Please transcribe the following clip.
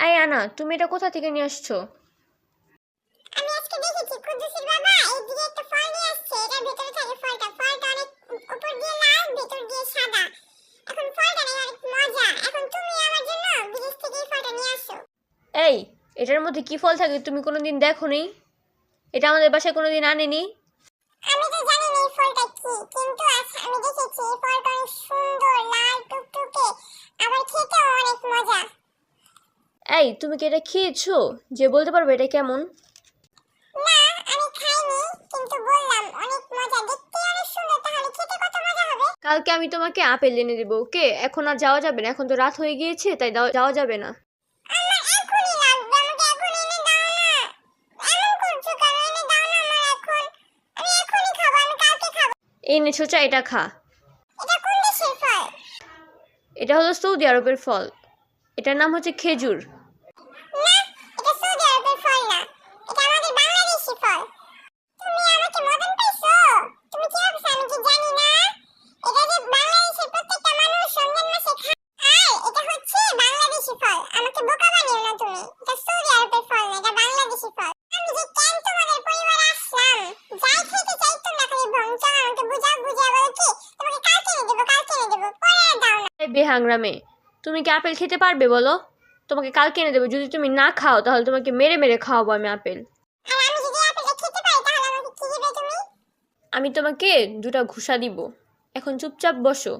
এই আনা, তুমি এটা কোথা থেকে নিয়ে আসছো? আমি আজকে দেখেছি কুদ্দুসের বাবা এইদিকে একটা ফল নিয়ে আসছে। এটার ভিতরে থাকে ফলটা। ফলটা অনেক উপর দিয়ে লাল, ভিতর দিয়ে সাদা। এখন ফলটা নেই অনেক মজা। এখন তুমি আমার জন্য বিদেশ থেকে এই ফলটা নিয়ে আসো। এই, এটার মধ্যে কি ফল থাকে তুমি কোনোদিন দেখোনি? এটা আমাদের বাসায় কোনোদিন আনেনি। আমি তো জানি না এই ফলটা কি, কিন্তু আমি দেখেছি এই ফলটা অনেক সুন্দর, লাল টুকটুকে, আবার খেতেও অনেক মজা। এই, তুমি কি এটা খেয়েছো? যে বলতে পারবে এটা কেমন? না, আমি খাইনি, কিন্তু বললাম অনেক মজা, দেখতে অনেক সুন্দর, তাহলে খেতে কত মজা হবে। কালকে আমি তোমাকে আপেল এনে দেবো, ওকে? এখন আর যাওয়া যাবে না, এখন তো রাত হয়ে গিয়েছে, তাই যাওয়া যাবে না। আমার এখনই লাগবে, আমাকে এখন এনে দাও না। এমন করছো কেন? এনে দাও না আমার এখন। আমি এখনই খাবো, আমি কালকে খাবো। এই নে ছোচা, এটা খা। এটা কোন দেশের ফল? এটা হলো সৌদি আরবের ফল। এটার নাম হচ্ছে খেজুর। না, এটা সৌদি আরবের ফল না, এটা আমাদের বাংলাদেশি ফল। তুমি আমাকে মদন পাইছো? তুমি কি ভাবছো আমি কি জানি না? এটা যে বাংলাদেশের প্রত্যেকটা মানুষ রমজান মাসে খায়। এটা হচ্ছে বাংলাদেশি ফল, আমাকে বোকা বানিও না তুমি। এটা সৌদি আরবের ফল না, এটা বাংলাদেশি ফল। আমি যে কেন তোমাদের পরিবারে আসলাম, যাই খেতে চাই তোমরা খালি ভংচাও, আমাকে বুঝাও, বুঝিয়ে বলো কি তোমাকে কালকে এনে দেবো, কালকে এনে দেবো, পরে আর দাও না। এই বেহাংরামে, তুমি কি আপেল খেতে পারবে বলো? তোমাকে কালকে এনে দেবো, যদি তুমি না খাও তাহলে তোমাকে মেরে মেরে খাওয়াবো আমি আপেল। আর আমি যদি আপেলটা খেতে পারি তাহলে আমাকে কি দিবে তুমি? আমি তোমাকে 2টা ঘুষা দিব। এখন চুপচাপ বসো।